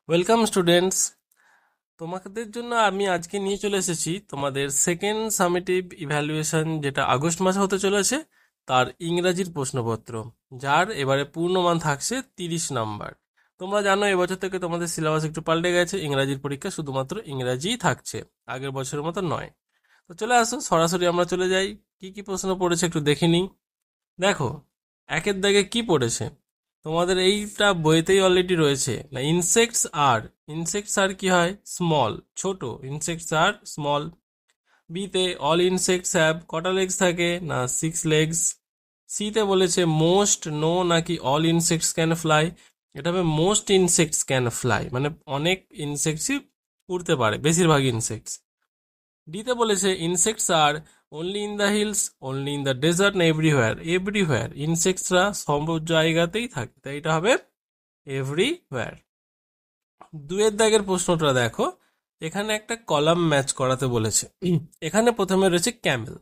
Welcome students. তোমাদের জন্য আমি আজকে নিয়ে চলে এসেছি তোমাদের সেকেন্ড সামেটিভ ইভ্যালুয়েশন, যেটা আগস্ট মাসে হতে চলেছে, তার ইংরাজির প্রশ্নপত্র, যার এবারে পূর্ণমান থাকছে 30 নাম্বার। তোমরা জানো এবছর থেকে তোমাদের সিলেবাস একটু পাল্টে গেছে, ইংরাজির পরীক্ষা শুধুমাত্র ইংরাজিই থাকছে, আগের বছরের মতো নয়। তো চলে আসো, সরাসরি আমরা চলে যাই। কি কি প্রশ্ন পড়েছে একটু দেখে নিই। দেখো, একের দাগে কি পড়েছে, তোমাদের এইটা বইতেই অলরেডি রয়েছে না। ইনসেক্টস আর কি হয়, স্মল, ছোট। ইনসেক্টস আর স্মল। বিতে অল ইনসেক্টস হ্যাভ কটা লেগস থাকে না, 6 লেগস। সিতে বলেছে মোস্ট, নো নাকি অল ইনসেক্টস ক্যান ফ্লাই। এটা হবে মোস্ট ইনসেক্টস ক্যান ফ্লাই, মানে অনেক ইনসেক্টসই উড়তে পারে, বেশিরভাগ ইনসেক্টস। ডিতে বলেছে insects are only in the hills, only in the desert না এভরিহোয়ার। এভরিহোয়ার, ইনসেক্টসরা সব জায়গাতেই থাকে, তাই এটা হবে এভরিহোয়ার। দুয়ের দাগের প্রশ্নটা দেখো, এখানে একটা কলাম ম্যাচ করাতে বলেছে। এখানে প্রথমে রয়েছে ক্যামেল।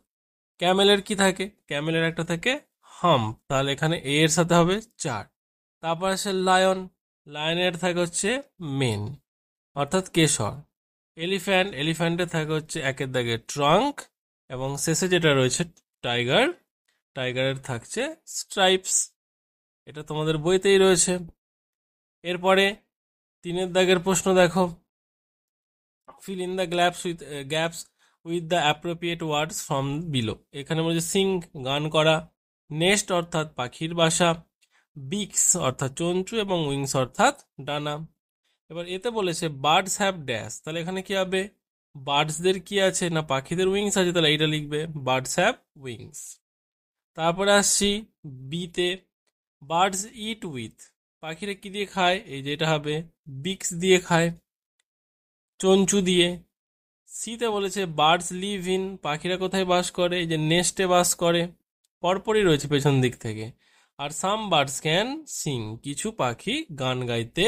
ক্যামেলের কি থাকে, ক্যামেলের একটা থাকে হাম্প, তাহলে এখানে এ এর সাথে হবে 4। তারপর আসে লায়ন, লায়নের থাকে হচ্ছে মেন, অর্থাৎ কেশর। এলিফ্যান্ট, এলিফ্যান্টের থাকে হচ্ছে একের দাগে ট্রাঙ্ক, এবং শেষে যেটা রয়েছে টাইগার, টাইগারের থাকছে স্ট্রাইপস। এটা তোমাদের বইতেই রয়েছে। এরপরে তিনের দাগের প্রশ্ন দেখো, feel in the gaps with the appropriate words from below. এখানে বলছে সিং, গান করা। নেস্ট অর্থাৎ পাখির বাসা। বিক্স অর্থাৎ চঞ্চু, এবং উইংস অর্থাৎ ডানা। এবার এতে বলেছে বার্ডস হ্যাভ ড্যাশ, তাহলে এখানে কি হবে, বার্ডসদের কি আছে না, পাখিদের উইংস আছে, তাহলে এইটা লিখবে বার্ডস হ্যাভ উইংস। তারপরে আসছি বিতে, বার্ডস ইট উইথ, পাখিরা কি দিয়ে খায়, এই যেটা হবে বিক্স দিয়ে খায়, চঞ্চু দিয়ে। সিতে বলেছে বার্ডস লিভ ইন, পাখিরা কোথায় বাস করে, এই যে নেস্টে বাস করে, পরপরই রয়েছে পেছন দিক থেকে। আর সাম বার্ডস ক্যান সিং, কিছু পাখি গান গাইতে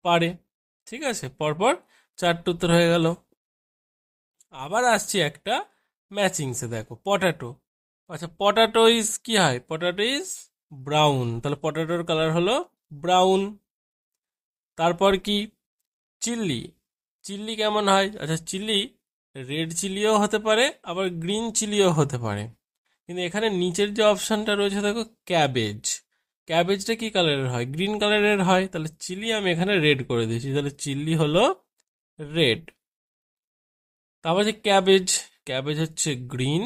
পারে। ঠিক আছে, পরপর 4টে উত্তর হয়ে গেল। আবার আসছি একটা ম্যাচিংসে, দেখো পটাটো। আচ্ছা, পটাটো ইজ কি হয়, পটাটো ইজ ব্রাউন, তাহলে পটাটোর কালার হলো ব্রাউন। তারপর কি, চিল্লি, চিল্লি কেমন হয়, আচ্ছা চিল্লি রেড চিলিও হতে পারে, আবার গ্রিন চিলিও হতে পারে। কিন্তু এখানে নিচের যে অপশনটা রয়েছে দেখো ক্যাবেজ, ক্যাবেজটা কি কালারের হয়, গ্রিন কালারের হয়, তাহলে চিলি আমি এখানে রেড করে দিয়েছি, তাহলে চিল্লি হলো রেড। তারপর যে ক্যাবেজ, ক্যাবেজ হচ্ছে গ্রিন।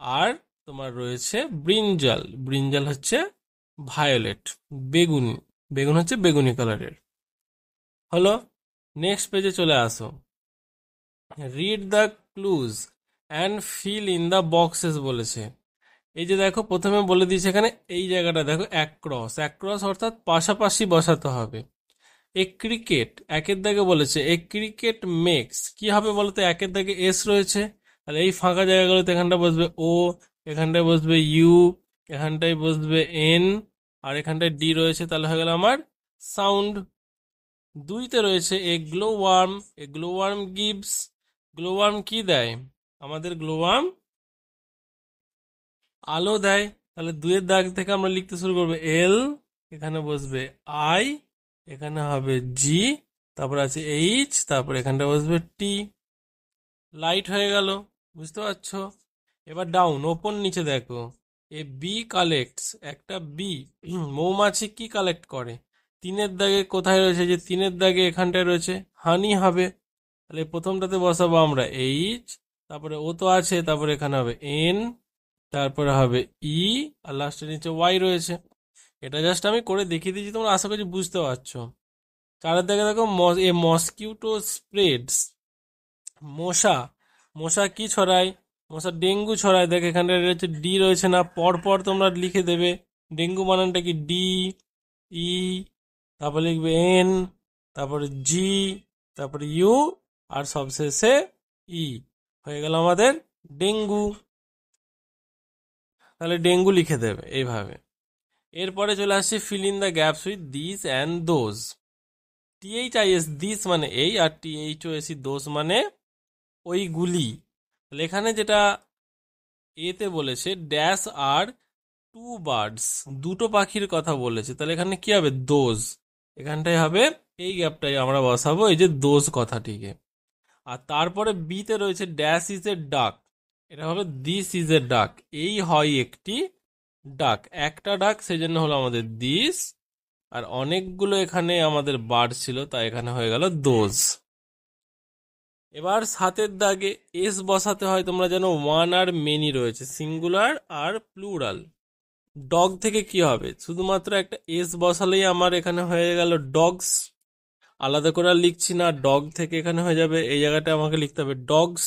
আর তোমার রয়েছে ব্রিঞ্জাল, ব্রিঞ্জাল হচ্ছে ভায়োলেট, বেগুনি, বেগুন হচ্ছে বেগুনি কালারের। হলো, নেক্সট পেজে চলে আসো। Read the clues and feel in the boxes বলেছে। এই যে দেখো, প্রথমে বলে দিয়েছে এখানে এই জায়গাটা দেখো, অ্যাক্রস, অ্যাক্রস অর্থাৎ পাশাপাশি বসাতে হবে। এ ক্রিকেট, একের দাগে বলেছে এ ক্রিকেট মেক্স, কি হবে বলতো, একের দাগে এস রয়েছে, তাহলে এই ফাঁকা জায়গাগুলোতে এখানটা বসবে ও, এখানটায় বসবে ইউ, এখানটায় বসবে এন, আর এখানটায় ডি রয়েছে, তাহলে হয়ে গেল আমার সাউন্ড। দুইতে রয়েছে a glow worm, a glow worm gives, glow worm কি দেয়, আমাদের গ্লো ওয়ার্ম আলো দেয়, তাহলে দুইয়ের দাগ থেকে আমরা লিখতে শুরু করবো এল, এখানে বসবে আই, এখানে হবে জি, তারপর আছে এইচ, তারপর এখানটা বসবে টি। লাইট হয়ে গেল, বুঝতে পারছো। এবার ডাউন, ওপর নিচে দেখো, এ বি কালেক্টস, একটা বি, মৌমাছি কি কালেক্ট করে, তিনের দাগে কোথায় রয়েছে, যে তিনের দাগে এখানটায় রয়েছে হানি হবে, তাহলে প্রথমটাতে বসাবো আমরা এইচ, তারপরে ও তো আছে, তারপরে এখানে হবে এন, তারপরে হবে ই, আর লাস্টের নিচে ওয়াই রয়েছে। এটা জাস্ট আমি করে দেখিয়ে দিয়েছি, তোমরা আশা করছি বুঝতে পারছো। চারের দিকে দেখো এ মসকিউটো স্প্রেডস, মশা, মশা কি ছড়ায়, মশা ডেঙ্গু ছড়ায়, দেখ এখানটা রয়েছে ডি রয়েছে না, পর পর তোমরা লিখে দেবে। ডেঙ্গু বানানটা কি ডি, ই, তারপর লিখবে এন, তারপরে জি, তারপরে ইউ, আর সবশেষে ই, হয়ে গেল আমাদের ডেঙ্গু। তাহলে ডেঙ্গু লিখে দেবে এইভাবে। এরপরে চলে আসছে fill in the gaps with this and those. T H I S this মানে এই, আর টিএইচওএসি দোজ মানে ওইগুলি। তাহলে এখানে যেটা এতে বলেছে ড্যাশ আর টু বার্ডস, দুটো পাখির কথা বলেছে, তাহলে এখানে কি হবে দোজ, এখানটায় হবে, এই গ্যাপটাই আমরা বসাবো এই যে দোজ কথাটিকে। আর তারপরে বিতে রয়েছে ড্যাশ ইজ এ ডাক, এটা হবে দিস ইজ এ ডাক, এই হয় একটি ডাক, একটা ডাক, সেই জন্য হলো আমাদের দিস। আর অনেকগুলো এখানে আমাদের বার্ড ছিল, তাই এখানে হয়ে গেল দোজ। এবার সাতের দাগে এস বসাতে হয়, তোমরা জানো ওয়ান আর মেনি রয়েছে, সিঙ্গুলার আর প্লুরাল। ডগ থেকে কি হবে, শুধুমাত্র একটা এস বসালেই আমার এখানে হয়ে গেল ডগস, আলাদা করে আর লিখছি না। ডগ থেকে এখানে হয়ে যাবে, এই জায়গাটা আমাকে লিখতে হবে ডগস।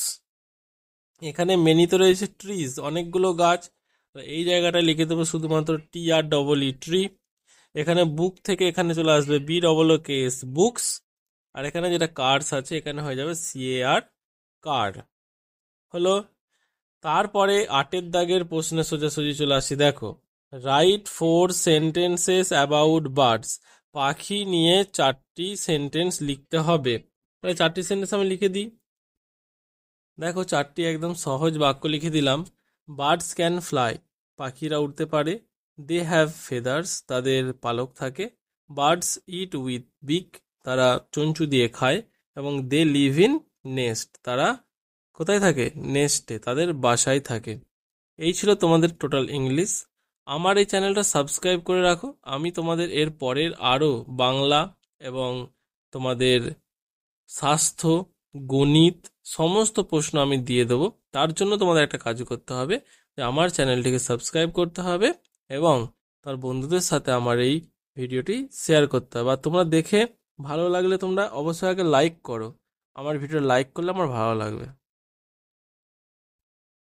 এখানে মেনিতে রয়েছে ট্রিজ, অনেকগুলো গাছ, তো এই জায়গাটা লিখে দেবো শুধুমাত্র টি আর ডবল ই ট্রি। এখানে বুক থেকে এখানে চলে আসবে B double O K S books. আর এখানে যেটা কার্স আছে এখানে হয়ে যাবে সি এ আর কার। হলো। তারপরে আটের দাগের প্রশ্নে সোজাসুজি চলে আসি, দেখো রাইট 4 সেন্টেন্সেস অ্যাবাউট বার্ডস, পাখি নিয়ে 4টি সেন্টেন্স লিখতে হবে। তাহলে 4টি সেন্টেন্স আমি লিখে দিই। দেখো 4টি একদম সহজ বাক্য লিখে দিলাম। বার্ডস ক্যান ফ্লাই, পাখিরা উড়তে পারে। দে হ্যাভ ফেদার্স, তাদের পালক থাকে। বার্ডস ইট উইথ বিক, তারা চঞ্চু দিয়ে খায়। এবং দে লিভ ইন নেস্ট, তারা কোথায় থাকে, নেস্টে, তাদের বাসায় থাকে। এই ছিল তোমাদের টোটাল ইংলিশ। আমার এই চ্যানেলটা সাবস্ক্রাইব করে রাখো, আমি তোমাদের এর পরের আরও বাংলা এবং তোমাদের স্বাস্থ্য, গণিত, সমস্ত প্রশ্ন আমি দিয়ে দেবো। তার জন্য তোমাদের একটা কাজ করতে হবে, যে আমার চ্যানেলটিকে সাবস্ক্রাইব করতে হবে এবং তার বন্ধুদের সাথে আমার এই ভিডিওটি শেয়ার করতে হবে। আর তোমরা দেখে ভালো লাগলে তোমরা অবশ্যই আগে লাইক করো, আমার ভিডিও লাইক করলে আমার ভালো লাগবে।